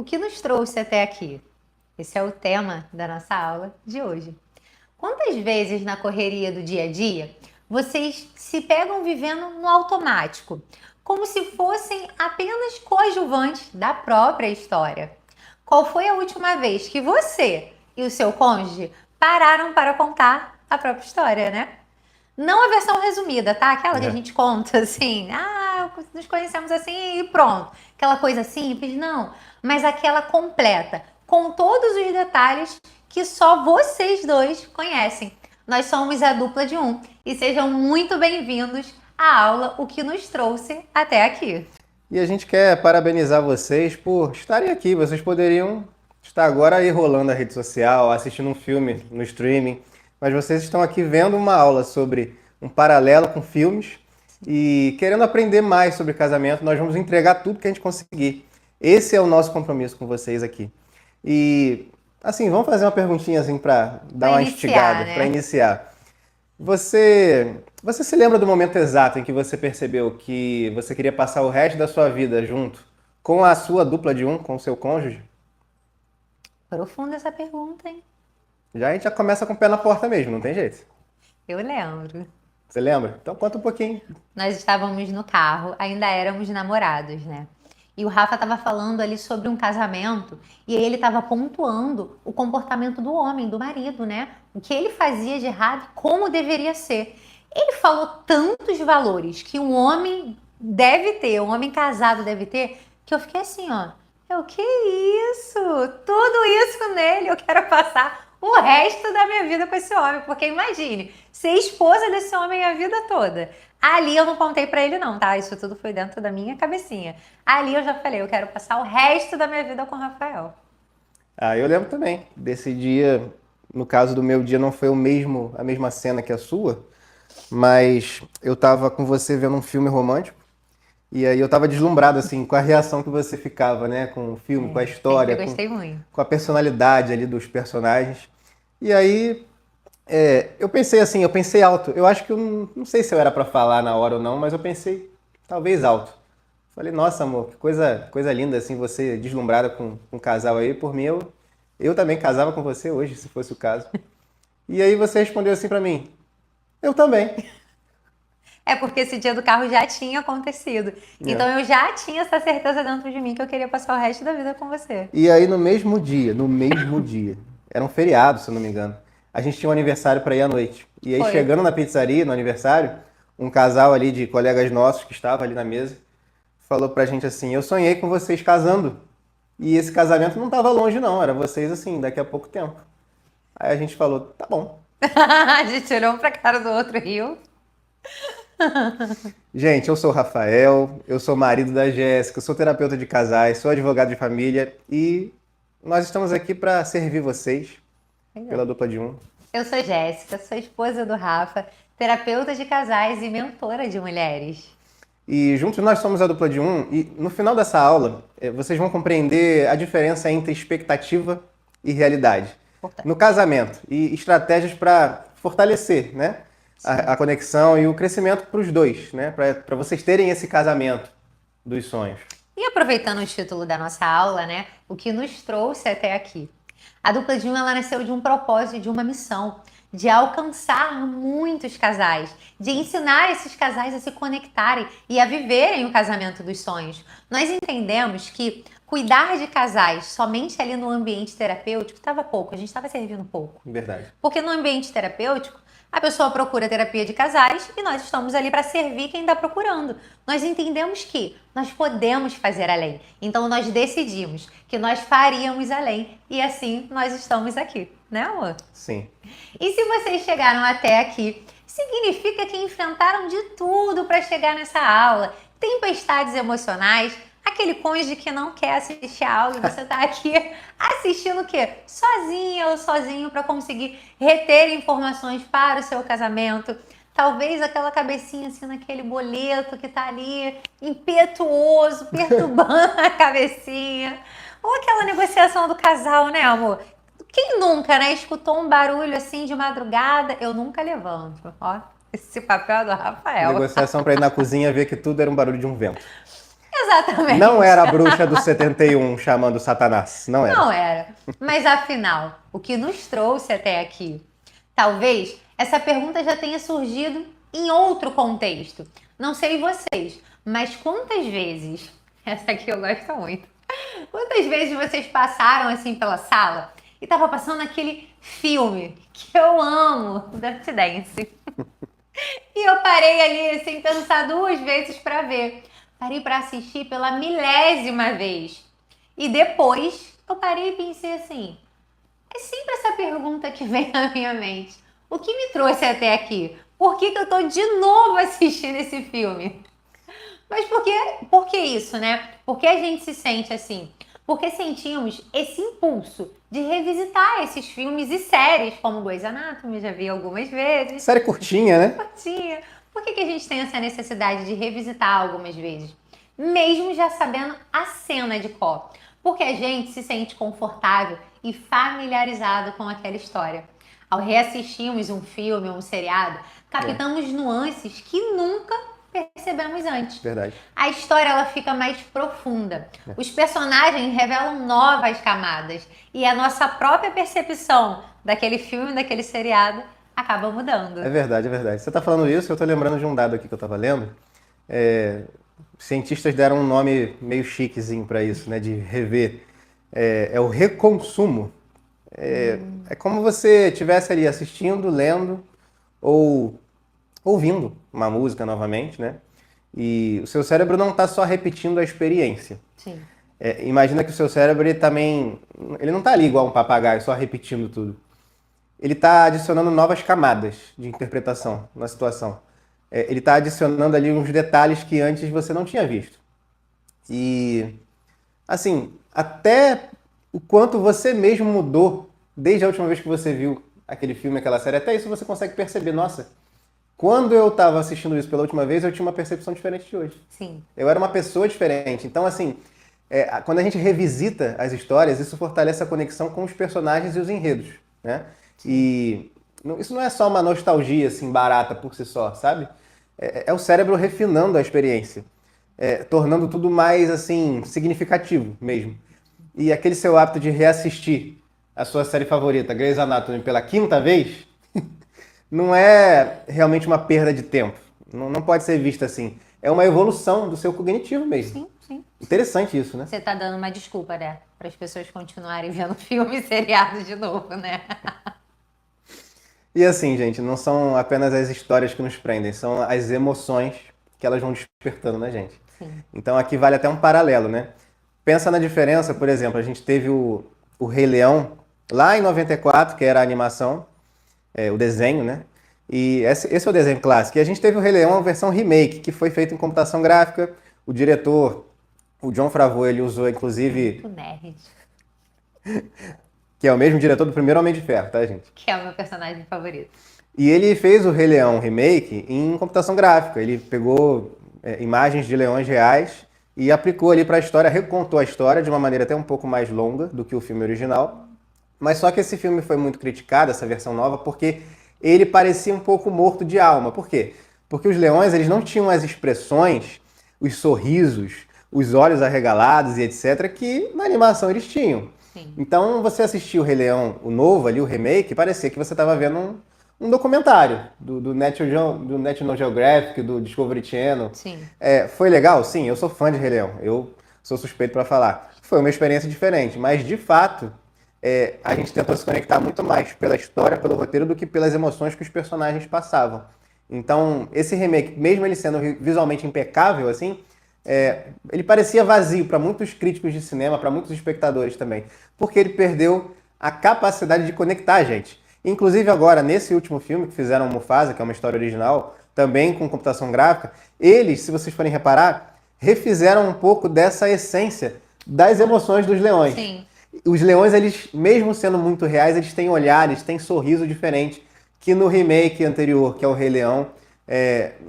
que nos trouxe até aqui? Esse é o tema da nossa aula de hoje. Quantas vezes na correria do dia a dia vocês se pegam vivendo no automático, como se fossem apenas coadjuvantes da própria história? Qual foi a última vez que você e o seu cônjuge pararam para contar a própria história, né? Não a versão resumida, tá? Aquela que a gente conta assim, nos conhecemos assim e pronto. Aquela coisa simples, não. Mas aquela completa, com todos os detalhes que só vocês dois conhecem. Nós somos a dupla de um e sejam muito bem-vindos à aula O que nos trouxe até aqui. E a gente quer parabenizar vocês por estarem aqui. Vocês poderiam estar agora aí rolando a rede social, assistindo um filme no streaming, mas vocês estão aqui vendo uma aula sobre um paralelo com filmes e querendo aprender mais sobre casamento. Nós vamos entregar tudo que a gente conseguir. Esse é o nosso compromisso com vocês aqui. E, assim, vamos fazer uma perguntinha assim para dar uma instigada, né? para iniciar. Você se lembra do momento exato em que você percebeu que você queria passar o resto da sua vida junto com a sua dupla de um, com o seu cônjuge? Profunda essa pergunta, hein? A gente já começa com o pé na porta mesmo, não tem jeito. Eu lembro. Você lembra? Então conta um pouquinho. Nós estávamos no carro, ainda éramos namorados, né? E o Rafa estava falando ali sobre um casamento e aí ele estava pontuando o comportamento do homem, do marido, né? O que ele fazia de errado, como deveria ser. Ele falou tantos valores que um homem deve ter, um homem casado deve ter, que eu fiquei assim, ó. Que isso? Tudo isso nele, eu quero passar o resto da minha vida com esse homem, porque imagine, ser esposa desse homem a vida toda. Ali eu não contei pra ele não, tá? Isso tudo foi dentro da minha cabecinha. Ali eu já falei, eu quero passar o resto da minha vida com o Rafael. Eu lembro também desse dia. No caso do meu dia não foi a mesma cena que a sua, mas eu tava com você vendo um filme romântico e aí eu tava deslumbrado assim com a reação que você ficava, né, com o filme, com a história, sempre gostei muito. com a personalidade ali dos personagens. E aí eu pensei assim, eu pensei alto. Eu acho que eu não sei se eu era pra falar na hora ou não, mas eu pensei talvez alto. Falei, nossa, amor, que coisa linda assim, você deslumbrada com um casal aí. Por mim, eu também casava com você hoje, se fosse o caso. E aí você respondeu assim pra mim, eu também. É porque esse dia do carro já tinha acontecido. Então eu já tinha essa certeza dentro de mim que eu queria passar o resto da vida com você. E aí no mesmo dia, era um feriado, se eu não me engano, a gente tinha um aniversário pra ir à noite. E aí chegando na pizzaria, no aniversário, um casal ali de colegas nossos que estava ali na mesa, falou pra gente assim, eu sonhei com vocês casando. E esse casamento não tava longe não, era vocês assim, daqui a pouco tempo. Aí a gente falou, tá bom. A gente olhou um pra cara do outro e riu. Gente, eu sou o Rafael, eu sou marido da Jéssica, sou terapeuta de casais, sou advogado de família e nós estamos aqui para servir vocês pela dupla de um. Eu sou Jéssica, sou esposa do Rafa, terapeuta de casais e mentora de mulheres. E juntos nós somos a dupla de um e no final dessa aula vocês vão compreender a diferença entre expectativa e realidade. No casamento e estratégias para fortalecer, né? A conexão e o crescimento para os dois, né? Para vocês terem esse casamento dos sonhos. E aproveitando o título da nossa aula, né? O que nos trouxe até aqui. A dupla de um, ela nasceu de um propósito, de uma missão, de alcançar muitos casais, de ensinar esses casais a se conectarem e a viverem o casamento dos sonhos. Nós entendemos que cuidar de casais somente ali no ambiente terapêutico estava pouco, a gente estava servindo pouco. Verdade. Porque no ambiente terapêutico, a pessoa procura terapia de casais e nós estamos ali para servir quem está procurando. Nós entendemos que nós podemos fazer além. Então nós decidimos que nós faríamos além e assim nós estamos aqui, né, amor? Sim. E se vocês chegaram até aqui, significa que enfrentaram de tudo para chegar nessa aula. Tempestades emocionais, aquele cônjuge que não quer assistir a aula e você está aqui assistindo o quê? Sozinha ou sozinho para conseguir reter informações para o seu casamento. Talvez aquela cabecinha assim naquele boleto que tá ali impetuoso, perturbando a cabecinha. Ou aquela negociação do casal, né, amor? Quem nunca, né, escutou um barulho assim de madrugada? Eu nunca levanto, ó. Esse papel é do Rafael. Negociação para ir na cozinha ver que tudo era um barulho de um vento. Exatamente. Não era a bruxa do 71 chamando Satanás. Não era. Não era. Mas afinal, o que nos trouxe até aqui? Talvez essa pergunta já tenha surgido em outro contexto. Não sei vocês, mas quantas vezes, essa aqui eu gosto muito, quantas vezes vocês passaram assim pela sala e tava passando aquele filme que eu amo, Dirty Dance. E eu parei ali sem pensar duas vezes para ver. Parei para assistir pela milésima vez. E depois eu parei e pensei assim, é sempre essa pergunta que vem na minha mente. O que me trouxe até aqui? Por que eu tô de novo assistindo esse filme? Mas por que isso, né? Por que a gente se sente assim? Porque sentimos esse impulso de revisitar esses filmes e séries, como Grey's Anatomy, já vi algumas vezes. Série curtinha, né? Curtinha. Por que a gente tem essa necessidade de revisitar algumas vezes? Mesmo já sabendo a cena de cor. Porque a gente se sente confortável e familiarizado com aquela história. Ao reassistirmos um filme ou um seriado, captamos nuances que nunca percebemos antes. Verdade. A história ela fica mais profunda. Os personagens revelam novas camadas e a nossa própria percepção daquele filme, daquele seriado, acaba mudando. É verdade, é verdade. Você tá falando isso, eu tô lembrando de um dado aqui que eu tava lendo. Cientistas deram um nome meio chiquezinho para isso, né? De rever. É o reconsumo. É como você estivesse ali assistindo, lendo ou ouvindo uma música novamente, né? E o seu cérebro não está só repetindo a experiência. Sim. Imagina que o seu cérebro ele não está ali igual um papagaio, só repetindo tudo. Ele está adicionando novas camadas de interpretação na situação. Ele está adicionando ali uns detalhes que antes você não tinha visto. E, assim, até o quanto você mesmo mudou desde a última vez que você viu aquele filme, aquela série, até isso você consegue perceber. Nossa, quando eu estava assistindo isso pela última vez, eu tinha uma percepção diferente de hoje. Sim. Eu era uma pessoa diferente. Então, assim, quando a gente revisita as histórias, isso fortalece a conexão com os personagens e os enredos, né? E isso não é só uma nostalgia, assim, barata por si só, sabe? É o cérebro refinando a experiência, tornando tudo mais, assim, significativo mesmo. E aquele seu hábito de reassistir a sua série favorita, Grey's Anatomy, pela quinta vez, não é realmente uma perda de tempo. Não pode ser vista assim. É uma evolução do seu cognitivo mesmo. Sim, sim. Interessante isso, né? Você tá dando uma desculpa, né? Para as pessoas continuarem vendo filme e seriado de novo, né? E assim, gente, não são apenas as histórias que nos prendem, são as emoções que elas vão despertando na gente. Sim. Então aqui vale até um paralelo, né? Pensa na diferença, por exemplo, a gente teve o Rei Leão lá em 94, que era a animação, o desenho, né? E esse é o desenho clássico. E a gente teve o Rei Leão, a versão remake, que foi feita em computação gráfica. O diretor, o Jon Favreau, ele usou, inclusive... Muito nerd. Que é o mesmo diretor do primeiro Homem de Ferro, tá, gente? Que é o meu personagem favorito. E ele fez o Rei Leão remake em computação gráfica. Ele pegou imagens de leões reais e aplicou ali para a história, recontou a história de uma maneira até um pouco mais longa do que o filme original. Mas só que esse filme foi muito criticado, essa versão nova, porque ele parecia um pouco morto de alma. Por quê? Porque os leões eles não tinham as expressões, os sorrisos, os olhos arregalados e etc. que na animação eles tinham. Sim. Então você assistiu o Rei Leão, o novo ali, o remake, parecia que você estava vendo um documentário do National Geographic, do Discovery Channel. Sim. Foi legal? Sim, eu sou fã de Rei Leão. Eu sou suspeito para falar. Foi uma experiência diferente, mas de fato a gente tentou se conectar muito mais pela história, pelo roteiro, do que pelas emoções que os personagens passavam. Então, esse remake, mesmo ele sendo visualmente impecável, assim, ele parecia vazio para muitos críticos de cinema, para muitos espectadores também, porque ele perdeu a capacidade de conectar a gente. Inclusive agora, nesse último filme que fizeram o Mufasa, que é uma história original, também com computação gráfica, eles, se vocês forem reparar, refizeram um pouco dessa essência das emoções dos leões. Sim. Os leões, eles, mesmo sendo muito reais, eles têm olhares, têm sorriso diferente que no remake anterior, que é o Rei Leão,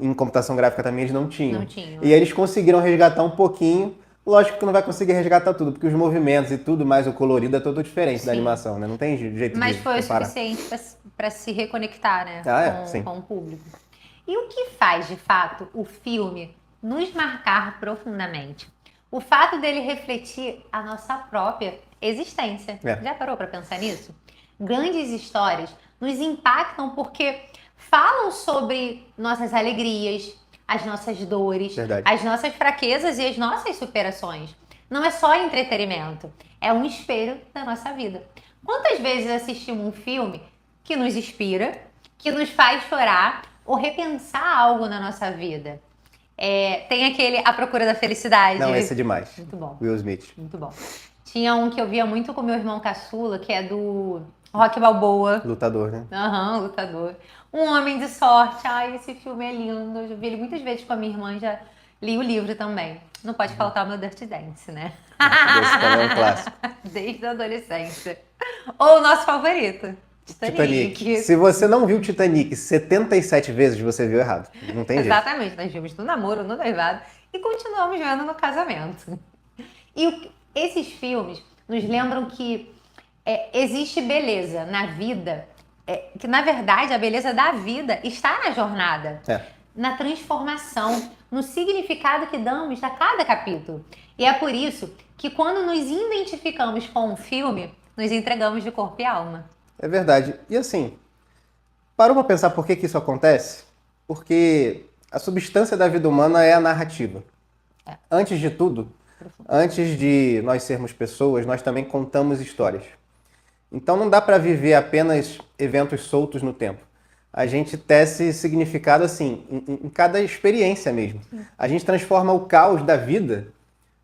em computação gráfica também eles não tinham. Não tinham. E eles conseguiram resgatar um pouquinho. Lógico que não vai conseguir resgatar tudo, porque os movimentos e tudo mais, o colorido é todo diferente da animação, né? Não tem jeito Mas de foi o comparar. suficiente para se reconectar, né? Sim. Com o público. E o que faz, de fato, o filme nos marcar profundamente? o fato dele refletir a nossa própria existência. É. Já parou para pensar nisso? Grandes histórias nos impactam porque falam sobre nossas alegrias, as nossas dores, Verdade. as nossas fraquezas e as nossas superações. Não é só entretenimento, é um espelho da nossa vida. Quantas vezes assistimos um filme que nos inspira, que nos faz chorar ou repensar algo na nossa vida? Tem aquele A Procura da Felicidade. Não, esse é demais. Muito bom. Will Smith. Muito bom. Tinha um que eu via muito com meu irmão caçula, que é do Rocky Balboa. Lutador, né? Aham, lutador. Um Homem de Sorte. Ai, esse filme é lindo. Eu já vi ele muitas vezes com a minha irmã, já li o livro também. Não pode faltar o meu Dirty Dance, né? Esse também é um clássico. Desde a adolescência. Ou o nosso favorito, Titanic. Se você não viu Titanic 77 vezes, você viu errado. Não tem jeito. Exatamente, nós vimos no namoro, no noivado e continuamos vendo no casamento. E esses filmes nos lembram que existe beleza na vida, que na verdade a beleza da vida está na jornada, na transformação, no significado que damos a cada capítulo. E é por isso que quando nos identificamos com um filme, nos entregamos de corpo e alma. É verdade. E assim, parou pra pensar por que isso acontece? Porque a substância da vida humana é a narrativa. Antes de tudo, antes de nós sermos pessoas, nós também contamos histórias. Então não dá para viver apenas eventos soltos no tempo. A gente tece significado assim, em cada experiência mesmo. A gente transforma o caos da vida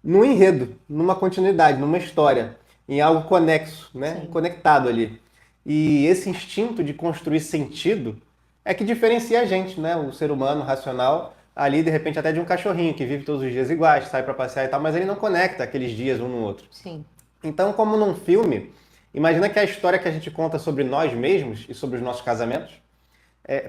num enredo, numa continuidade, numa história, em algo conexo, né? Conectado ali. E esse instinto de construir sentido é que diferencia a gente, né? O ser humano racional, ali de repente até de um cachorrinho que vive todos os dias iguais, sai para passear e tal, mas ele não conecta aqueles dias um no outro. Sim. Então, como num filme, imagina que a história que a gente conta sobre nós mesmos e sobre os nossos casamentos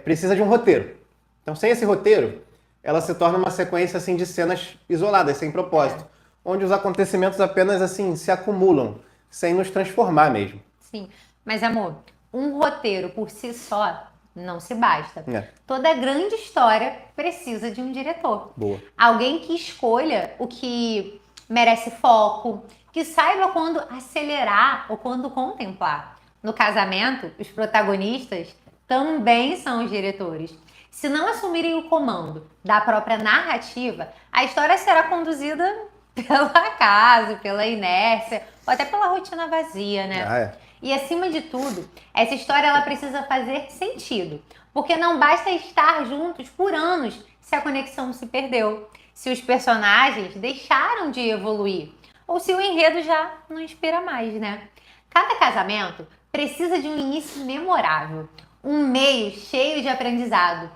precisa de um roteiro. Então, sem esse roteiro, ela se torna uma sequência assim de cenas isoladas, sem propósito, onde os acontecimentos apenas assim se acumulam, sem nos transformar mesmo. Sim, mas amor, um roteiro por si só não se basta. Toda grande história precisa de um diretor. Boa. Alguém que escolha o que merece foco, que saiba quando acelerar ou quando contemplar. No casamento, os protagonistas também são os diretores. Se não assumirem o comando da própria narrativa, a história será conduzida pelo acaso, pela inércia, ou até pela rotina vazia, né? E acima de tudo, essa história ela precisa fazer sentido, porque não basta estar juntos por anos se a conexão se perdeu, se os personagens deixaram de evoluir, ou se o enredo já não inspira mais, né? Cada casamento precisa de um início memorável, um meio cheio de aprendizado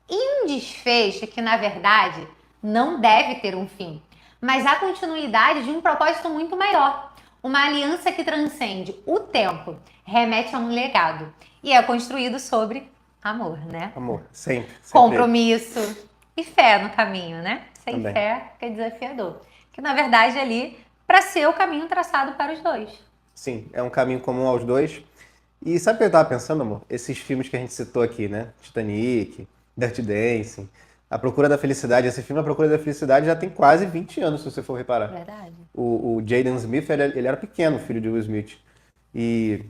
e um desfecho que, na verdade, não deve ter um fim, mas a continuidade de um propósito muito maior. Uma aliança que transcende o tempo, remete a um legado e é construído sobre amor, né? Amor, sempre. Compromisso e fé no caminho, né? Sem Também. fé é desafiador. Que na verdade é ali para ser o caminho traçado para os dois. Sim, é um caminho comum aos dois. E sabe o que eu tava pensando, amor? Esses filmes que a gente citou aqui, né? Titanic, Dirty Dancing, A Procura da Felicidade. Esse filme, A Procura da Felicidade, já tem quase 20 anos, se você for reparar. Verdade. O Jaden Smith, ele era pequeno, filho de Will Smith. E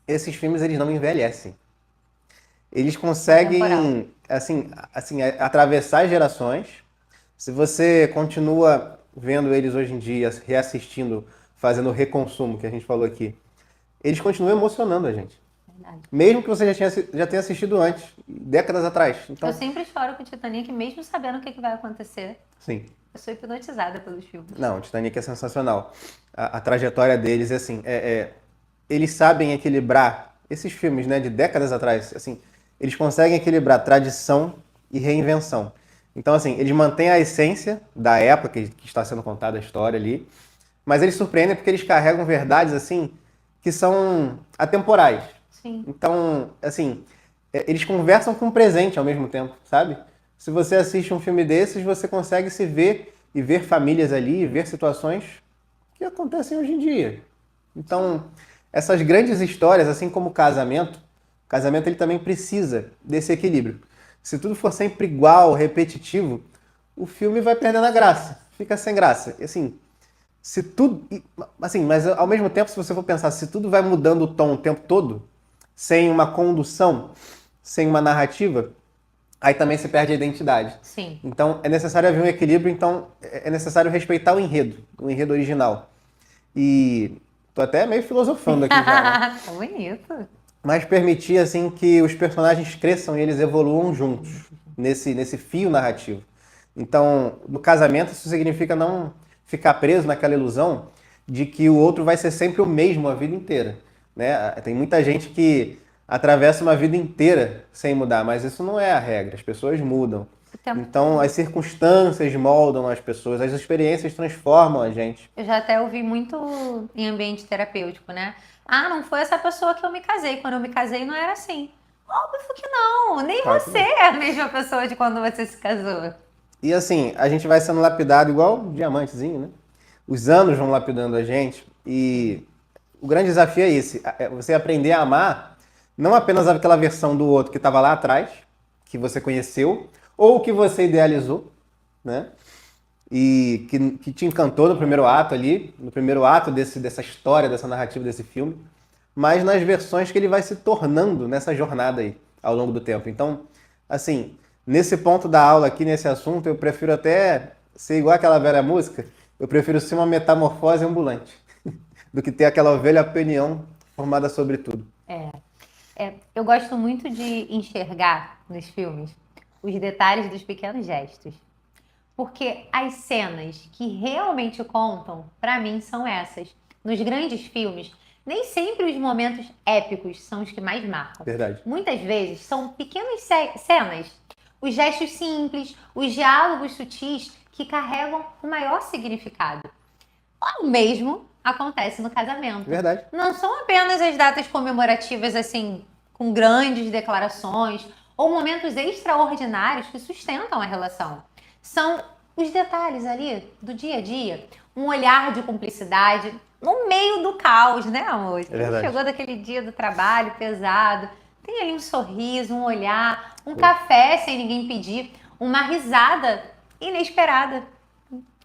esses filmes, eles não envelhecem. Eles conseguem, assim, atravessar gerações. Se você continua vendo eles hoje em dia, reassistindo, fazendo o reconsumo que a gente falou aqui, eles continuam emocionando a gente. Verdade. Mesmo que você já tenha assistido antes, décadas atrás. Então, Eu sempre choro com o Titanic, mesmo sabendo o que vai acontecer. sim. Eu sou hipnotizada pelos filmes. Não, o Titanic é sensacional. A trajetória deles, assim, eles sabem equilibrar esses filmes, né, de décadas atrás, assim, eles conseguem equilibrar tradição e reinvenção. Então, assim, eles mantêm a essência da época que está sendo contada a história ali, mas eles surpreendem porque eles carregam verdades, assim, que são atemporais. Sim. Então, assim, eles conversam com o presente ao mesmo tempo, sabe? Se você assiste um filme desses, você consegue se ver e ver famílias ali, e ver situações que acontecem hoje em dia. Então, essas grandes histórias, assim como o casamento ele também precisa desse equilíbrio. Se tudo for sempre igual, repetitivo, o filme vai perdendo a graça. fica sem graça. E, assim, se tudo... Assim, mas ao mesmo tempo, se você for pensar, se tudo vai mudando o tom o tempo todo, sem uma condução, sem uma narrativa, aí também se perde a identidade. Sim. Então, é necessário haver um equilíbrio, então é necessário respeitar o enredo original. E tô até meio filosofando aqui já, né? Tá bonito. Mas permitir, assim, que os personagens cresçam e eles evoluam juntos, nesse fio narrativo. Então, no casamento, isso significa não ficar preso naquela ilusão de que o outro vai ser sempre o mesmo a vida inteira, né? Tem muita gente que atravessa uma vida inteira sem mudar, mas isso não é a regra, as pessoas mudam. O tempo Então, as circunstâncias moldam as pessoas, as experiências transformam a gente. Eu já até ouvi muito em ambiente terapêutico, né? Ah, não foi essa pessoa que eu me casei. Quando eu me casei não era assim. Óbvio que não. Nem Claro que você é a mesma pessoa de quando você se casou. E assim, a gente vai sendo lapidado igual um diamantezinho, né? Os anos vão lapidando a gente e o grande desafio é esse, é você aprender a amar não apenas aquela versão do outro que estava lá atrás, que você conheceu, ou que você idealizou, né? E que te encantou no primeiro ato ali, no primeiro ato dessa história, dessa narrativa, desse filme, mas nas versões que ele vai se tornando nessa jornada aí, ao longo do tempo. Então, assim, nesse ponto da aula aqui, nesse assunto, eu prefiro até ser igual aquela velha música, eu prefiro ser uma metamorfose ambulante, do que ter aquela velha opinião formada sobre tudo. Eu gosto muito de enxergar nos filmes os detalhes dos pequenos gestos. Porque as cenas que realmente contam, pra mim, são essas. Nos grandes filmes, nem sempre os momentos épicos são os que mais marcam. Verdade. Muitas vezes são pequenas cenas, os gestos simples, os diálogos sutis que carregam o maior significado. O mesmo acontece no casamento. Verdade. Não são apenas as datas comemorativas, assim, com grandes declarações, ou momentos extraordinários que sustentam a relação. São os detalhes ali do dia a dia, um olhar de cumplicidade no meio do caos, né, amor? É verdade. Chegou daquele dia do trabalho pesado, tem ali um sorriso, um olhar, um café sem ninguém pedir, uma risada inesperada.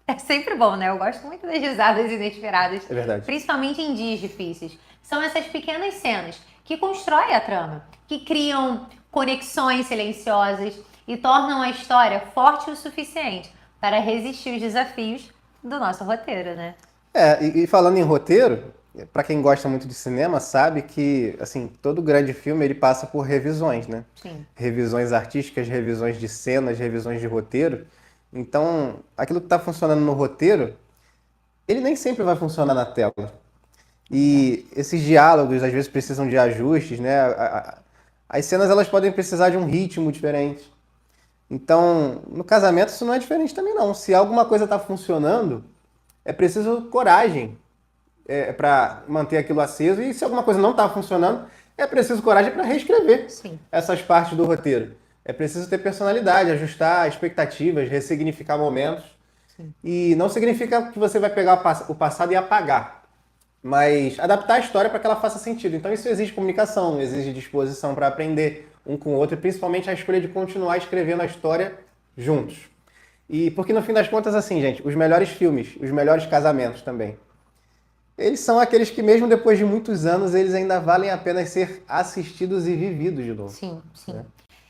É sempre bom, né? Eu gosto muito das risadas inesperadas. É verdade. Principalmente em dias difíceis. São essas pequenas cenas que constroem a trama, que criam conexões silenciosas e tornam a história forte o suficiente para resistir os desafios do nosso roteiro, né? E falando em roteiro, para quem gosta muito de cinema, sabe que assim, todo grande filme ele passa por revisões, né? Sim. Revisões artísticas, revisões de cenas, revisões de roteiro. Então, aquilo que está funcionando no roteiro, ele nem sempre vai funcionar na tela. E esses diálogos às vezes precisam de ajustes, né? As cenas elas podem precisar de um ritmo diferente. Então, no casamento isso não é diferente também não. Se alguma coisa está funcionando, é preciso coragem para manter aquilo aceso. E se alguma coisa não está funcionando, é preciso coragem para reescrever Sim. essas partes do roteiro. É preciso ter personalidade, ajustar expectativas, ressignificar momentos. Sim. E não significa que você vai pegar o passado e apagar, mas adaptar a história para que ela faça sentido. Então isso exige comunicação, exige disposição para aprender um com o outro e principalmente a escolha de continuar escrevendo a história juntos. E porque no fim das contas, assim, gente, os melhores filmes, os melhores casamentos também, eles são aqueles que mesmo depois de muitos anos, eles ainda valem a pena ser assistidos e vividos de novo. Sim, sim.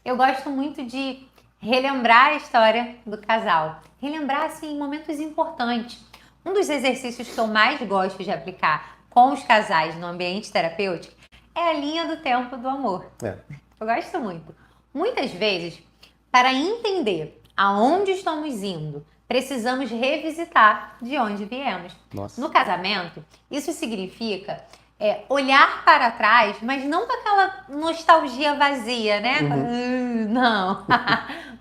Eu gosto muito de relembrar a história do casal. Relembrar, assim, momentos importantes. Um dos exercícios que eu mais gosto de aplicar com os casais no ambiente terapêutico é a linha do tempo do amor. Eu gosto muito. Muitas vezes, para entender aonde estamos indo, precisamos revisitar de onde viemos. Nossa. No casamento, isso significa olhar para trás, mas não com aquela nostalgia vazia, né? Não.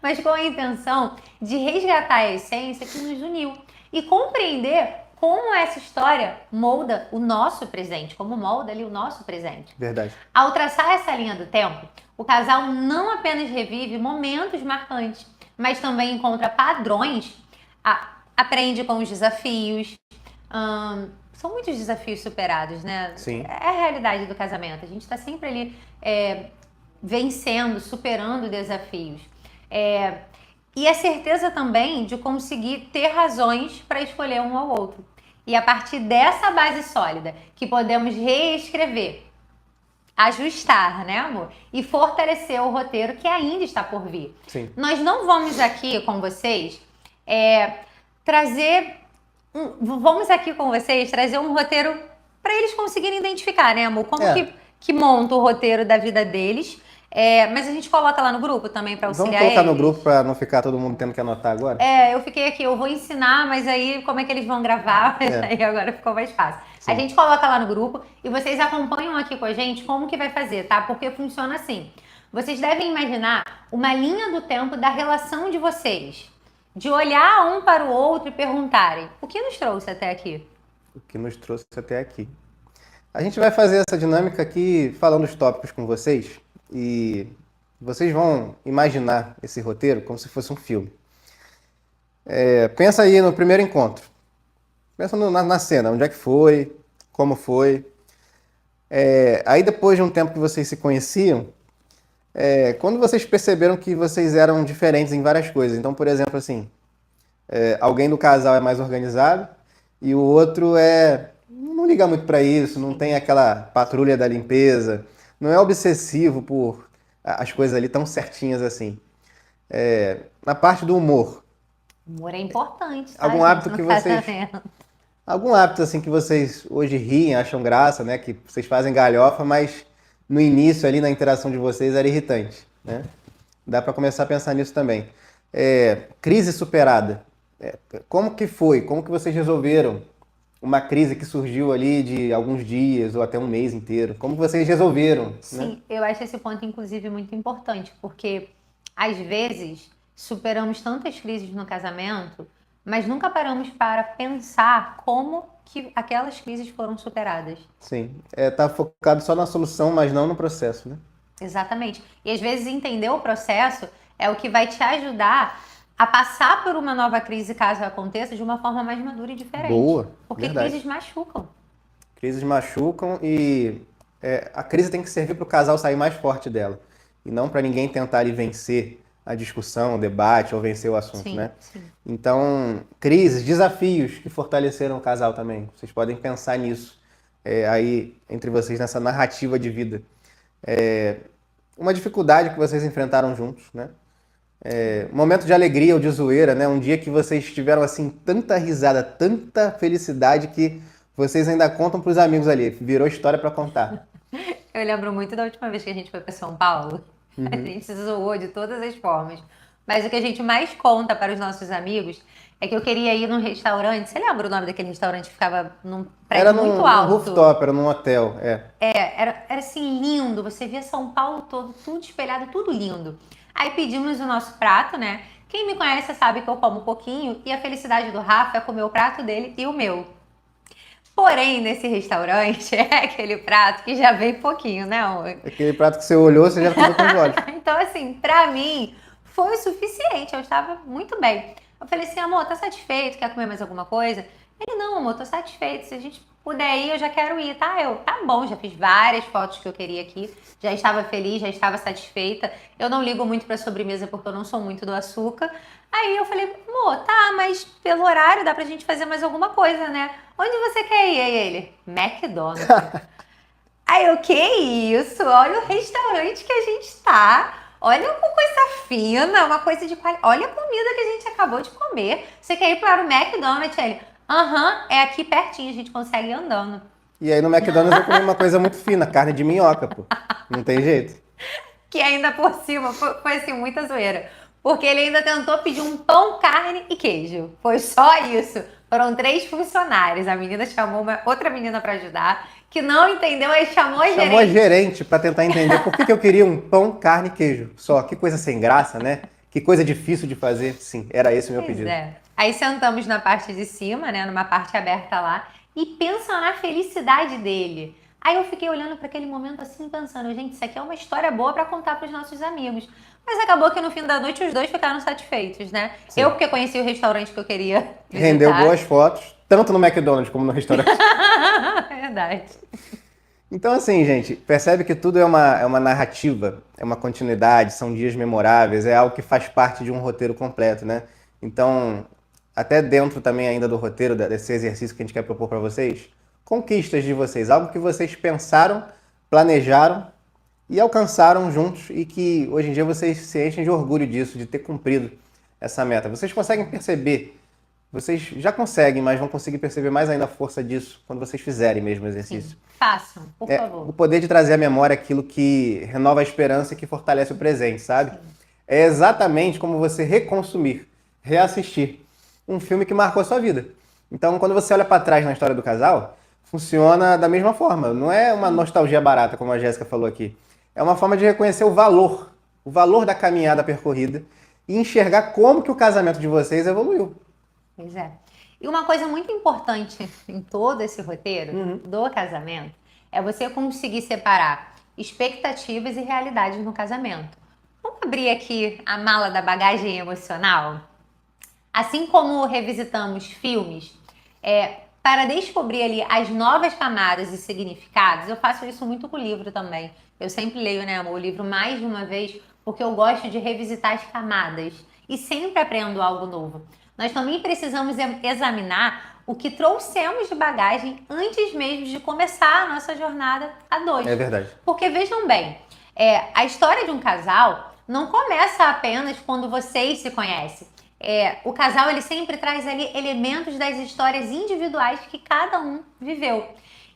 Mas com a intenção de resgatar a essência que nos uniu e compreender como essa história molda o nosso presente, como molda ali o nosso presente. Verdade. Ao traçar essa linha do tempo, o casal não apenas revive momentos marcantes, mas também encontra padrões, aprende com os desafios. São muitos desafios superados, né? Sim. É a realidade do casamento. A gente está sempre ali vencendo, superando desafios. E a certeza também de conseguir ter razões para escolher um ao outro. E a partir dessa base sólida que podemos reescrever, ajustar, né, amor? E fortalecer o roteiro que ainda está por vir. Sim. Nós não vamos aqui com vocês trazer um roteiro para eles conseguirem identificar, né, amor? Como que monta o roteiro da vida deles. Mas a gente coloca lá no grupo também para auxiliar Vamos colocar eles. no grupo para não ficar todo mundo tendo que anotar agora? Eu fiquei aqui, eu vou ensinar, mas aí como é que eles vão gravar? Aí agora ficou mais fácil. Sim. A gente coloca lá no grupo e vocês acompanham aqui com a gente como que vai fazer, tá? Porque funciona assim. Vocês devem imaginar uma linha do tempo da relação de vocês. De olhar um para o outro e perguntarem, o que nos trouxe até aqui? O que nos trouxe até aqui. A gente vai fazer essa dinâmica aqui falando os tópicos com vocês e vocês vão imaginar esse roteiro como se fosse um filme. Pensa aí no primeiro encontro. Pensa na cena, onde é que foi, como foi. Aí depois de um tempo que vocês se conheciam, quando vocês perceberam que vocês eram diferentes em várias coisas. Então, por exemplo, assim, alguém do casal é mais organizado e o outro não liga muito para isso, não tem aquela patrulha da limpeza, não é obsessivo por as coisas ali tão certinhas assim. Na parte do humor. Humor é importante, tá, Algum gente, hábito no que vocês... casamento. Algum hábito assim que vocês hoje riem, acham graça, né? Que vocês fazem galhofa, mas no início ali na interação de vocês era irritante, né? Dá para começar a pensar nisso também. Crise superada. Como que foi? Como que vocês resolveram uma crise que surgiu ali de alguns dias ou até um mês inteiro? Como que vocês resolveram? Sim, né? eu acho esse ponto, inclusive, muito importante, porque às vezes superamos tantas crises no casamento, mas nunca paramos para pensar como que aquelas crises foram superadas. Sim. Tá focado só na solução, mas não no processo, né? Exatamente. E às vezes entender o processo é o que vai te ajudar a passar por uma nova crise, caso aconteça, de uma forma mais madura e diferente. Boa, Porque verdade. crises machucam. Crises machucam e a crise tem que servir para o casal sair mais forte dela. E não para ninguém tentar ali vencer a discussão, o debate ou vencer o assunto, Sim, né? sim. Então, crises, desafios que fortaleceram o casal também. Vocês podem pensar nisso aí entre vocês, nessa narrativa de vida. Uma dificuldade que vocês enfrentaram juntos, né? Um momento de alegria ou de zoeira, né? Um dia que vocês tiveram assim tanta risada, tanta felicidade que vocês ainda contam para os amigos ali. Virou história para contar. Eu lembro muito da última vez que a gente foi para São Paulo. A gente se zoou de todas as formas. Mas o que a gente mais conta para os nossos amigos é que eu queria ir num restaurante. Você lembra o nome daquele restaurante que ficava num prédio muito alto? Era num rooftop, era num hotel. Era assim lindo. Você via São Paulo todo, tudo espelhado, tudo lindo. Aí pedimos o nosso prato, né? Quem me conhece sabe que eu como pouquinho e a felicidade do Rafa é comer o prato dele e o meu. Porém, nesse restaurante é aquele prato que já vem pouquinho, né, amor? Aquele prato que você olhou, você já ficou com os olhos. Então, assim, pra mim, foi o suficiente. Eu estava muito bem. Eu falei assim, amor, tá satisfeito? Quer comer mais alguma coisa? Ele, não, amor, tô satisfeito. Se a gente puder ir, eu já quero ir, tá? Tá bom, já fiz várias fotos que eu queria aqui. Já estava feliz, já estava satisfeita. Eu não ligo muito pra sobremesa porque eu não sou muito do açúcar. Aí eu falei, amor, tá, mas pelo horário dá pra gente fazer mais alguma coisa, né? Onde você quer ir? Aí ele, McDonald's. Aí eu, que isso? Olha o restaurante que a gente tá. Olha uma coisa fina, uma coisa de qualidade. Olha a comida que a gente acabou de comer. Você quer ir para o McDonald's? Aí ele, é aqui pertinho, a gente consegue ir andando. E aí no McDonald's eu comi uma coisa muito fina, carne de minhoca, pô. Não tem jeito. Que ainda por cima foi assim, muita zoeira. Porque ele ainda tentou pedir um pão, carne e queijo. Foi só isso. Foram 3 funcionários. A menina chamou uma outra menina para ajudar, que não entendeu, aí chamou a gerente. Chamou a gerente para tentar entender por que eu queria um pão, carne e queijo. Só, que coisa sem graça, né? Que coisa difícil de fazer. Sim, era esse o meu pedido. Aí sentamos na parte de cima, né, numa parte aberta lá, e pensa na felicidade dele. Aí eu fiquei olhando para aquele momento assim, pensando, gente, isso aqui é uma história boa para contar para os nossos amigos. Mas acabou que no fim da noite os dois ficaram satisfeitos, né? Sim. Eu porque conheci o restaurante que eu queria visitar. Rendeu boas fotos, tanto no McDonald's como no restaurante. Verdade. Então, assim, gente, percebe que tudo é uma narrativa, é uma continuidade, são dias memoráveis, é algo que faz parte de um roteiro completo, né? Então, até dentro também ainda do roteiro, desse exercício que a gente quer propor para vocês, conquistas de vocês, algo que vocês pensaram, planejaram e alcançaram juntos e que hoje em dia vocês se enchem de orgulho disso, de ter cumprido essa meta. Vocês conseguem perceber, vocês já conseguem, mas vão conseguir perceber mais ainda a força disso quando vocês fizerem mesmo o exercício. Sim, façam, por O favor. poder de trazer à memória aquilo que renova a esperança e que fortalece o presente, sabe? É exatamente como você reconsumir, reassistir um filme que marcou a sua vida. Então, quando você olha para trás na história do casal, funciona da mesma forma. Não é uma nostalgia barata, como a Jéssica falou aqui. É uma forma de reconhecer o valor da caminhada percorrida e enxergar como que o casamento de vocês evoluiu. Pois é. E uma coisa muito importante em todo esse roteiro do casamento é você conseguir separar expectativas e realidades no casamento. Vamos abrir aqui a mala da bagagem emocional? Assim como revisitamos filmes, para descobrir ali as novas camadas e significados, eu faço isso muito com o livro também. Eu sempre leio, né, o livro mais de uma vez, porque eu gosto de revisitar as camadas e sempre aprendo algo novo. Nós também precisamos examinar o que trouxemos de bagagem antes mesmo de começar a nossa jornada a dois. É verdade. Porque vejam bem, a história de um casal não começa apenas quando vocês se conhecem. O casal ele sempre traz ali elementos das histórias individuais que cada um viveu.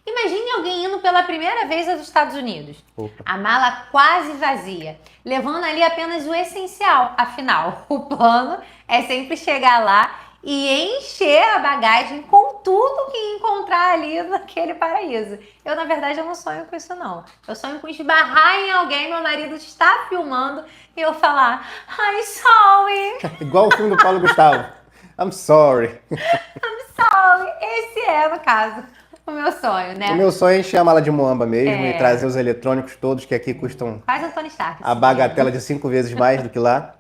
Imagine alguém indo pela primeira vez aos Estados Unidos. Opa. A mala quase vazia, levando ali apenas o essencial. Afinal, o plano é sempre chegar lá e encher a bagagem com tudo que encontrar ali naquele paraíso. Na verdade, eu não sonho com isso, não. Eu sonho com esbarrar em alguém, meu marido está filmando e eu falar, I'm sorry, Igual o filme do Paulo Gustavo. I'm sorry. I'm sorry. Esse é, no caso, o meu sonho, né? O meu sonho é encher a mala de muamba mesmo e trazer os eletrônicos todos, que aqui custam Quase o Tony Stark. a bagatela de 5 vezes mais do que lá.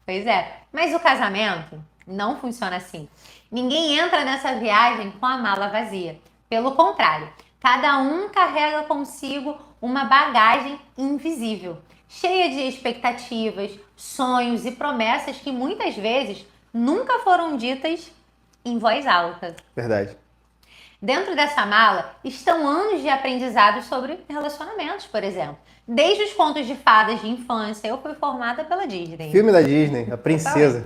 Pois é. Mas o casamento não funciona assim. Ninguém entra nessa viagem com a mala vazia. Pelo contrário, cada um carrega consigo uma bagagem invisível, cheia de expectativas, sonhos e promessas que muitas vezes nunca foram ditas em voz alta. Verdade. Dentro dessa mala estão anos de aprendizado sobre relacionamentos, por exemplo. Desde os contos de fadas de infância, eu fui formada pela Disney. Filme da Disney, A Princesa.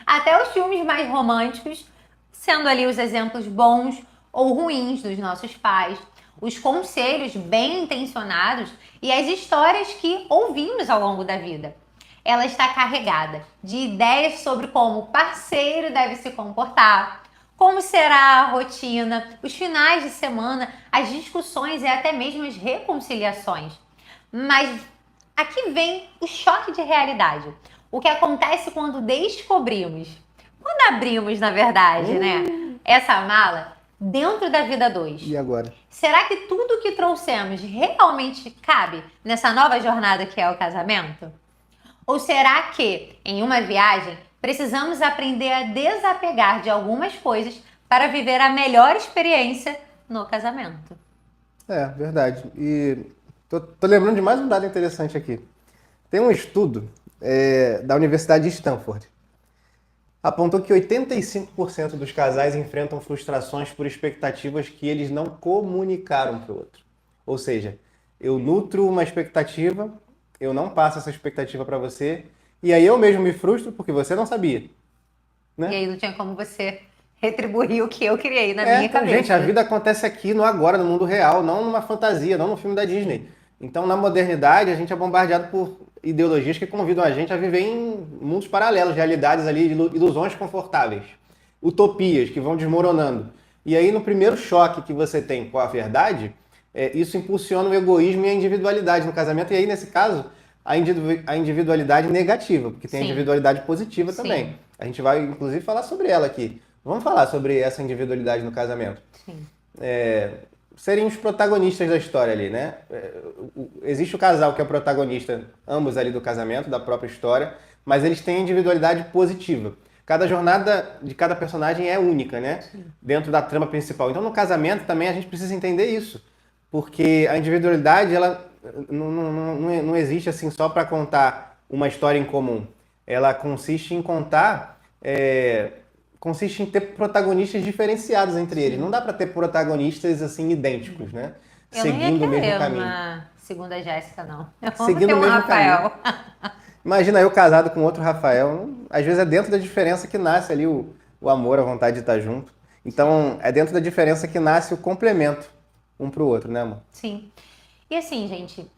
Até os filmes mais românticos, sendo ali os exemplos bons ou ruins dos nossos pais, os conselhos bem intencionados e as histórias que ouvimos ao longo da vida. Ela está carregada de ideias sobre como o parceiro deve se comportar, como será a rotina, os finais de semana, as discussões e até mesmo as reconciliações. Mas aqui vem o choque de realidade. O que acontece quando descobrimos, quando abrimos, na verdade, né, essa mala dentro da vida 2. E agora? Será que tudo que trouxemos realmente cabe nessa nova jornada que é o casamento? Ou será que, em uma viagem, precisamos aprender a desapegar de algumas coisas para viver a melhor experiência no casamento? É, verdade. E tô lembrando de mais um dado interessante aqui. Tem um estudo da Universidade de Stanford. Apontou que 85% dos casais enfrentam frustrações por expectativas que eles não comunicaram para o outro. Ou seja, eu nutro uma expectativa, eu não passo essa expectativa para você, e aí eu mesmo me frustro porque você não sabia. Né? E aí não tinha como você retribuir o que eu criei na minha então, cabeça. gente, a vida acontece aqui, no agora, no mundo real, não numa fantasia, não no filme da Disney. Então, na modernidade, a gente é bombardeado por ideologias que convidam a gente a viver em mundos paralelos, realidades ali, ilusões confortáveis, utopias que vão desmoronando. E aí, no primeiro choque que você tem com a verdade, isso impulsiona o egoísmo e a individualidade no casamento. E aí, nesse caso, a individualidade negativa, porque tem a individualidade positiva também. A gente vai, inclusive, falar sobre ela aqui. Vamos falar sobre essa individualidade no casamento. Sim. Serem os protagonistas da história ali, né? Existe o casal que é o protagonista, ambos ali do casamento, da própria história, mas eles têm individualidade positiva. Cada jornada de cada personagem é única, né? Sim. Dentro da trama principal. Então, no casamento também a gente precisa entender isso. porque a individualidade, ela não existe assim só para contar uma história em comum. Ela consiste em contar, consiste em ter protagonistas diferenciados entre eles. Não dá para ter protagonistas assim idênticos, né? Eu não ia Seguindo o mesmo querer caminho. uma segunda Jéssica, não. Eu amo Seguindo ter o um mesmo Rafael. Imagina eu casado com outro Rafael. Às vezes é dentro da diferença que nasce ali o amor, a vontade de estar junto. Então, é dentro da diferença que nasce o complemento um pro outro, né, amor? Sim. E assim, gente,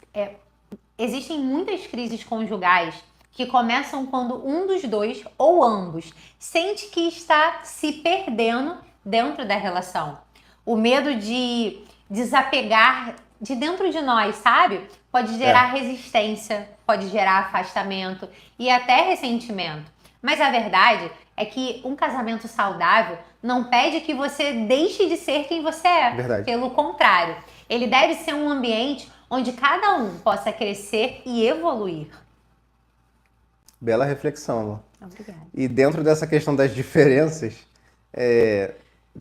existem muitas crises conjugais que começam quando um dos dois ou ambos sente que está se perdendo dentro da relação. O medo de desapegar de dentro de nós, sabe? Pode gerar resistência, pode gerar afastamento e até ressentimento. Mas a verdade é que um casamento saudável não pede que você deixe de ser quem você é. Verdade. Pelo contrário, ele deve ser um ambiente onde cada um possa crescer e evoluir. Bela reflexão, amor. Obrigada. E dentro dessa questão das diferenças,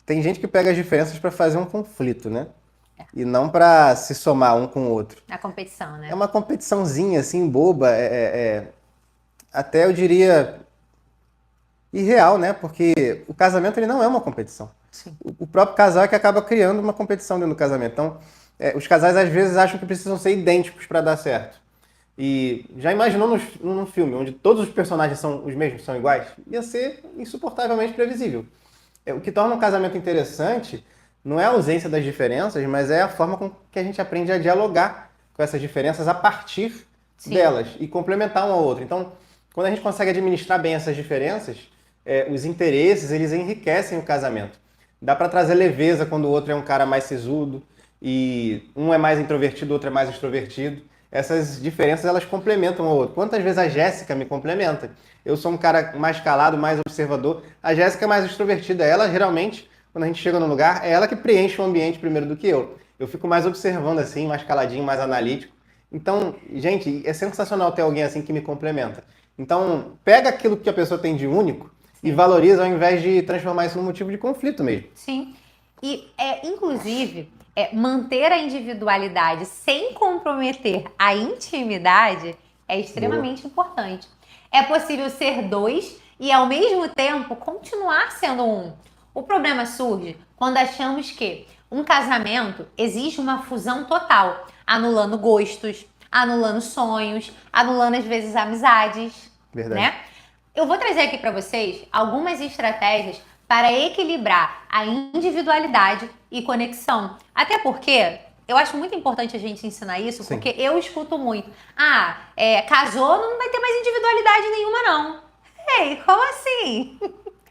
tem gente que pega as diferenças para fazer um conflito, né? E não para se somar um com o outro. A competição, né? É uma competiçãozinha assim, boba, até eu diria irreal, né? Porque o casamento ele não é uma competição. Sim. O próprio casal é que acaba criando uma competição dentro do casamento. Então, os casais às vezes acham que precisam ser idênticos para dar certo. E já imaginou num filme onde todos os personagens são os mesmos, são iguais? Ia ser insuportavelmente previsível. O que torna um casamento interessante não é a ausência das diferenças, mas é a forma com que a gente aprende a dialogar com essas diferenças a partir delas e complementar um ao outro. Então, quando a gente consegue administrar bem essas diferenças, os interesses, eles enriquecem o casamento. Dá para trazer leveza quando o outro é um cara mais sisudo e um é mais introvertido, o outro é mais extrovertido. Essas diferenças, elas complementam um ao outro. Quantas vezes a Jéssica me complementa? Eu sou um cara mais calado, mais observador. A Jéssica é mais extrovertida. Ela, geralmente, quando a gente chega no lugar, é ela que preenche o ambiente primeiro do que eu. Eu fico mais observando assim, mais caladinho, mais analítico. Então, gente, é sensacional ter alguém assim que me complementa. Então, pega aquilo que a pessoa tem de único e valoriza ao invés de transformar isso num motivo de conflito mesmo. Sim. E, inclusive, manter a individualidade sem comprometer a intimidade é extremamente importante. É possível ser dois e, ao mesmo tempo, continuar sendo um. O problema surge quando achamos que um casamento exige uma fusão total, anulando gostos, anulando sonhos, anulando, às vezes, amizades. Verdade. Né? Eu vou trazer aqui para vocês algumas estratégias para equilibrar a individualidade e conexão. Até porque eu acho muito importante a gente ensinar isso, Sim. porque eu escuto muito. Casou, não vai ter mais individualidade nenhuma, não. Ei, como assim?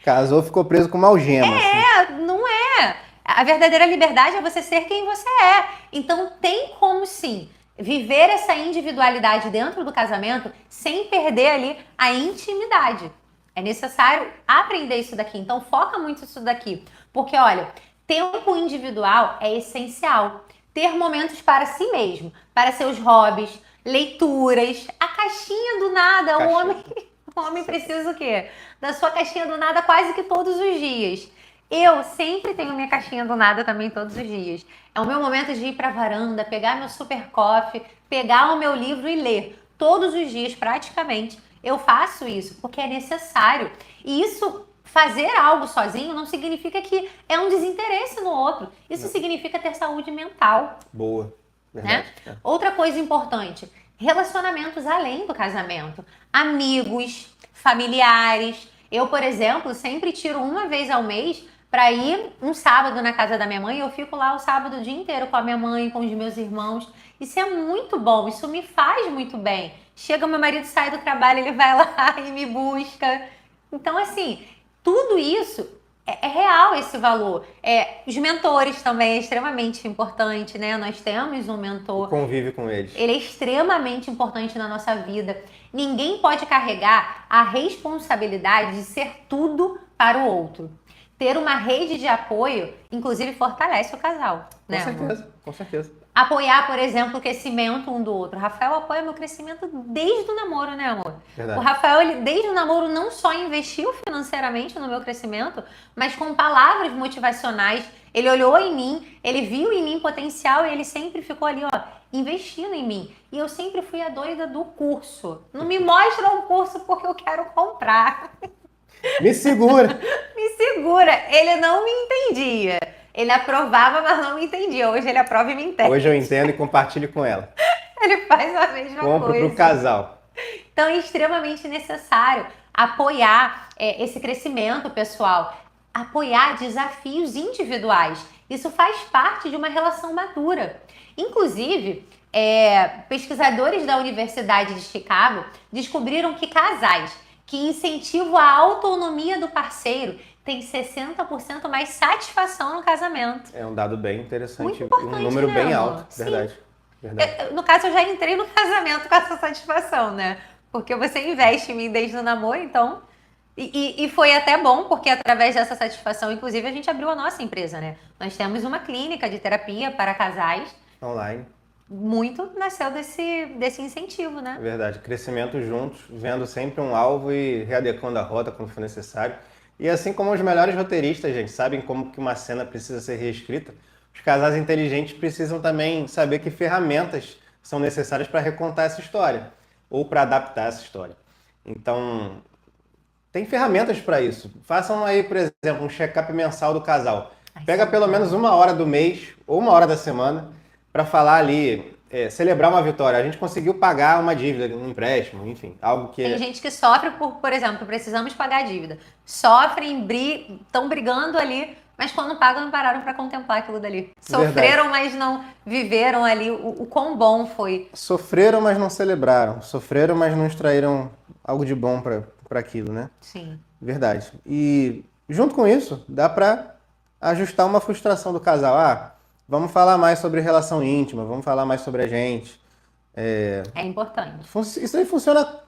Casou, ficou preso com uma algema. Assim. Não é. A verdadeira liberdade é você ser quem você é. Então tem como sim viver essa individualidade dentro do casamento sem perder ali a intimidade. É necessário aprender isso daqui. Então foca muito isso daqui. Porque, olha, tempo individual é essencial. Ter momentos para si mesmo, para seus hobbies, leituras, a caixinha do nada. O homem precisa o quê? Da sua caixinha do nada quase que todos os dias. Eu sempre tenho minha caixinha do nada também todos os dias. É o meu momento de ir para a varanda, pegar meu super coffee, pegar o meu livro e ler. Todos os dias, praticamente, eu faço isso, porque é necessário. E isso, fazer algo sozinho, não significa que é um desinteresse no outro. Isso significa ter saúde mental. Boa. Verdade. Né? Outra coisa importante, relacionamentos além do casamento. Amigos, familiares. Eu, por exemplo, sempre tiro uma vez ao mês para ir um sábado na casa da minha mãe. Eu fico lá o sábado o dia inteiro com a minha mãe, com os meus irmãos. Isso é muito bom, isso me faz muito bem. Chega, meu marido sai do trabalho, ele vai lá e me busca. Então, assim, tudo isso é real, esse valor. Os mentores também é extremamente importante, né? Nós temos um mentor. Convive com eles. Ele é extremamente importante na nossa vida. Ninguém pode carregar a responsabilidade de ser tudo para o outro. Ter uma rede de apoio, inclusive, fortalece o casal. Com certeza, com certeza. Apoiar, por exemplo, o crescimento um do outro. O Rafael apoia meu crescimento desde o namoro, né, amor? Verdade. O Rafael, ele, desde o namoro, não só investiu financeiramente no meu crescimento, mas com palavras motivacionais. Ele olhou em mim, ele viu em mim potencial e ele sempre ficou ali, ó, investindo em mim. E eu sempre fui a doida do curso. Não me mostra um curso porque eu quero comprar. Me segura! Me segura. Ele não me entendia. Ele aprovava, mas não me entendia. Hoje ele aprova e me entende. Hoje eu entendo e compartilho com ela. Ele faz a mesma Compro coisa. pro casal. Então é extremamente necessário apoiar esse crescimento pessoal, apoiar desafios individuais. Isso faz parte de uma relação madura. Inclusive, pesquisadores da Universidade de Chicago descobriram que casais que incentivam a autonomia do parceiro têm 60% mais satisfação no casamento. É um dado bem interessante, Muito importante, um número né, bem amor? alto, Sim. verdade. Verdade. No caso, eu já entrei no casamento com essa satisfação, né? Porque você investe em mim desde o namoro, então... E foi até bom, porque através dessa satisfação, inclusive, a gente abriu a nossa empresa, né? Nós temos uma clínica de terapia para casais. Online. Muito nasceu desse incentivo, né? É verdade. Crescimento juntos, vendo sempre um alvo e readequando a rota quando for necessário. E assim como os melhores roteiristas, gente, sabem como que uma cena precisa ser reescrita, os casais inteligentes precisam também saber que ferramentas são necessárias para recontar essa história ou para adaptar essa história. Então, tem ferramentas para isso. Façam aí, por exemplo, um check-up mensal do casal. Pega pelo menos uma hora do mês ou uma hora da semana para falar ali, celebrar uma vitória. A gente conseguiu pagar uma dívida, um empréstimo, enfim, algo que... Tem gente que sofre por exemplo, precisamos pagar a dívida. Sofrem, estão brigando ali, mas quando pagam não pararam para contemplar aquilo dali. Sofreram, mas não viveram ali o quão bom foi. Sofreram, mas não celebraram. Sofreram, mas não extraíram algo de bom para aquilo, né? Sim. Verdade. E junto com isso, dá para ajustar uma frustração do casal. Ah, vamos falar mais sobre relação íntima, vamos falar mais sobre a gente. É importante. Isso aí funciona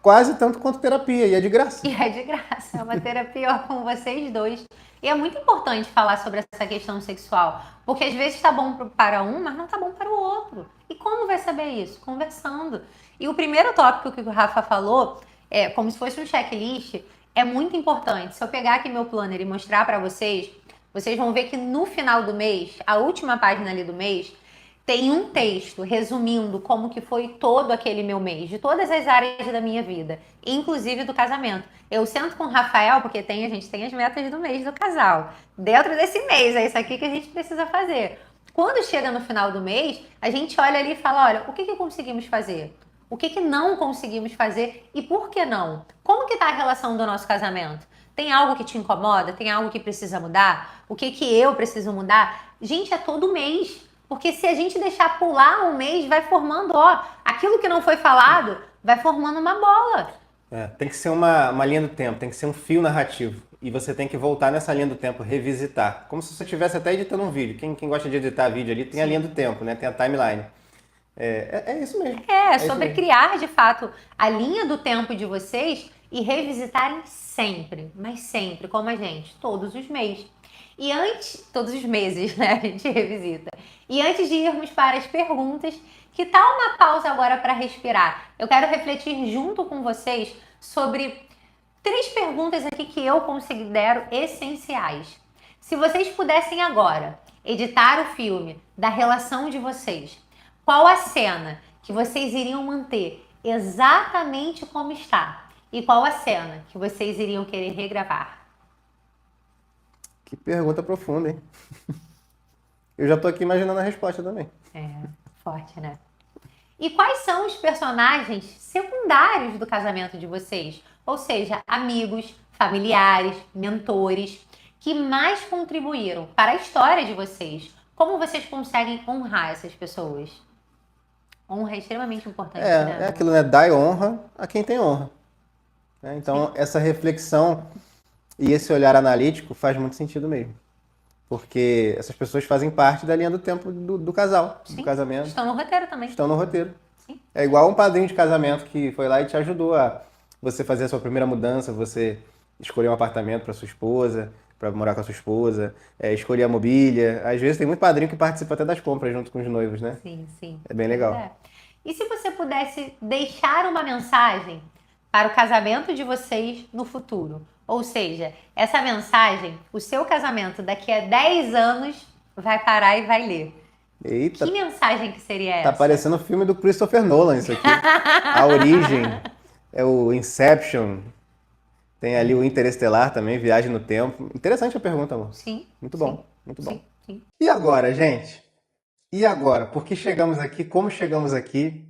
quase tanto quanto terapia, e é de graça. E é de graça, é uma terapia com vocês dois. E é muito importante falar sobre essa questão sexual, porque às vezes tá bom para um, mas não tá bom para o outro. E como vai saber isso? Conversando. E o primeiro tópico que o Rafa falou, como se fosse um checklist, é muito importante. Se eu pegar aqui meu planner e mostrar para vocês, vocês vão ver que no final do mês, a última página ali do mês, tem um texto resumindo como que foi todo aquele meu mês, de todas as áreas da minha vida, inclusive do casamento. Eu sento com o Rafael, porque a gente tem as metas do mês do casal. Dentro desse mês, é isso aqui que a gente precisa fazer. Quando chega no final do mês, a gente olha ali e fala, olha, o que conseguimos fazer? O que não conseguimos fazer e por que não? Como que está a relação do nosso casamento? Tem algo que te incomoda? Tem algo que precisa mudar? O que eu preciso mudar? Gente, é todo mês. Porque se a gente deixar pular um mês, vai formando, aquilo que não foi falado, vai formando uma bola. Tem que ser uma linha do tempo, tem que ser um fio narrativo. E você tem que voltar nessa linha do tempo, revisitar. Como se você estivesse até editando um vídeo. Quem gosta de editar vídeo ali tem a linha do tempo, né? Tem a timeline. É isso mesmo. Sobre criar, de fato, a linha do tempo de vocês e revisitarem sempre, mas sempre, como a gente, todos os meses. E todos os meses, né, a gente revisita. E antes de irmos para as perguntas, que tal uma pausa agora para respirar? Eu quero refletir junto com vocês sobre 3 perguntas aqui que eu considero essenciais. Se vocês pudessem agora editar o filme da relação de vocês, qual a cena que vocês iriam manter exatamente como está? E qual a cena que vocês iriam querer regravar? Que pergunta profunda, hein? Eu já tô aqui imaginando a resposta também. Forte, né? E quais são os personagens secundários do casamento de vocês? Ou seja, amigos, familiares, mentores, que mais contribuíram para a história de vocês? Como vocês conseguem honrar essas pessoas? Honra é extremamente importante, né? É aquilo, né? Dai honra a quem tem honra. Então, essa reflexão e esse olhar analítico faz muito sentido mesmo. Porque essas pessoas fazem parte da linha do tempo do casal, do casamento. Estão no roteiro também. Estão no roteiro. Sim. É igual um padrinho de casamento que foi lá e te ajudou a você fazer a sua primeira mudança, você escolher um apartamento para sua esposa, para morar com a sua esposa, escolher a mobília. Às vezes tem muito padrinho que participa até das compras junto com os noivos, né? Sim, sim. É bem legal. E se você pudesse deixar uma mensagem para o casamento de vocês no futuro? Ou seja, essa mensagem, o seu casamento daqui a 10 anos vai parar e vai ler. Eita, Que mensagem que seria tá essa? parecendo o filme do Christopher Nolan isso aqui. A Origem, é o Inception, tem ali o Interestelar também, Viagem no Tempo. Interessante a pergunta, amor. Sim. Muito bom, Sim, muito bom. sim, sim. E agora, gente? E agora? Por que chegamos aqui? Como chegamos aqui?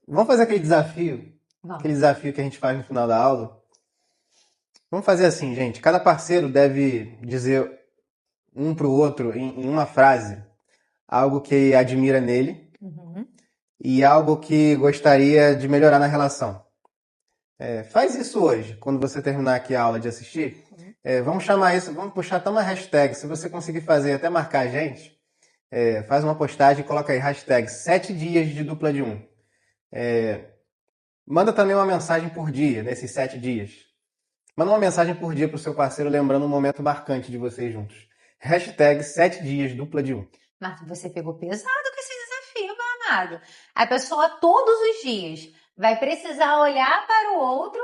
Vamos fazer aquele desafio? Vamos. Aquele desafio que a gente faz no final da aula? Vamos fazer assim, gente. Cada parceiro deve dizer um pro outro, em uma frase, algo que admira nele Uhum. e algo que gostaria de melhorar na relação. Faz isso hoje, quando você terminar aqui a aula de assistir. Vamos chamar isso, vamos puxar até uma hashtag. Se você conseguir fazer, até marcar a gente, faz uma postagem e coloca aí hashtag 7 dias de dupla de um. Manda também uma mensagem por dia, nesses 7 dias. Manda uma mensagem por dia pro seu parceiro lembrando um momento marcante de vocês juntos. Hashtag 7 dias dupla de um. Mas você pegou pesado com esse desafio, meu amado. A pessoa todos os dias vai precisar olhar para o outro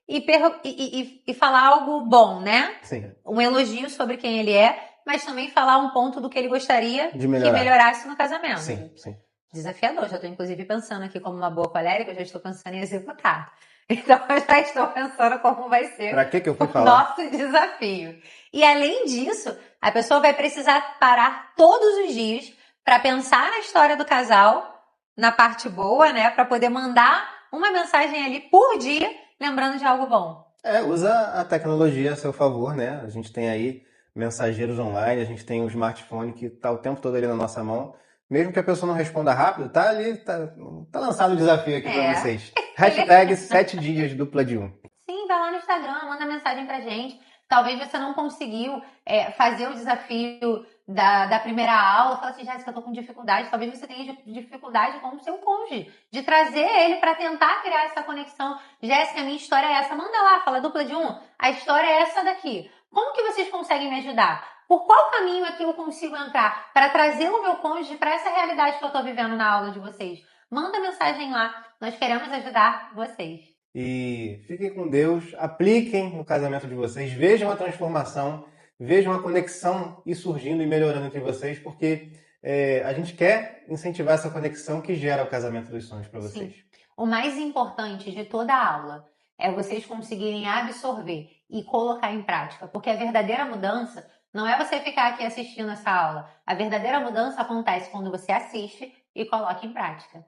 e falar algo bom, né? Sim, Um elogio sobre quem ele é, mas também falar um ponto do que ele gostaria de que melhorar. melhorasse no casamento. Sim, sim. Desafiador. Já estou, inclusive, pensando aqui como uma boa colérica, eu já estou pensando em executar. Então, eu já estou pensando como vai ser Pra que eu fui o falar? nosso desafio. E, além disso, a pessoa vai precisar parar todos os dias para pensar na história do casal, na parte boa, né? Para poder mandar uma mensagem ali por dia, lembrando de algo bom. Usa a tecnologia a seu favor, né? A gente tem aí mensageiros online, a gente tem o smartphone que tá o tempo todo ali na nossa mão. Mesmo que a pessoa não responda rápido, tá ali, tá lançado o desafio aqui pra vocês. Hashtag 7 dias dupla de um. Sim, vai lá no Instagram, manda mensagem pra gente. Talvez você não conseguiu fazer o desafio da primeira aula. Fala assim, Jéssica, eu tô com dificuldade. Talvez você tenha dificuldade com o seu cônjuge, de trazer ele para tentar criar essa conexão. Jéssica, minha história é essa. Manda lá, fala dupla de um. A história é essa daqui. Como que vocês conseguem me ajudar? Por qual caminho aqui eu consigo entrar para trazer o meu cônjuge para essa realidade que eu tô vivendo na aula de vocês? Manda mensagem lá. Nós queremos ajudar vocês. E fiquem com Deus, apliquem no casamento de vocês, vejam a transformação, vejam a conexão ir surgindo e melhorando entre vocês, porque a gente quer incentivar essa conexão que gera o casamento dos sonhos para vocês. Sim. O mais importante de toda a aula é vocês conseguirem absorver e colocar em prática, porque a verdadeira mudança não é você ficar aqui assistindo essa aula. A verdadeira mudança acontece quando você assiste e coloca em prática.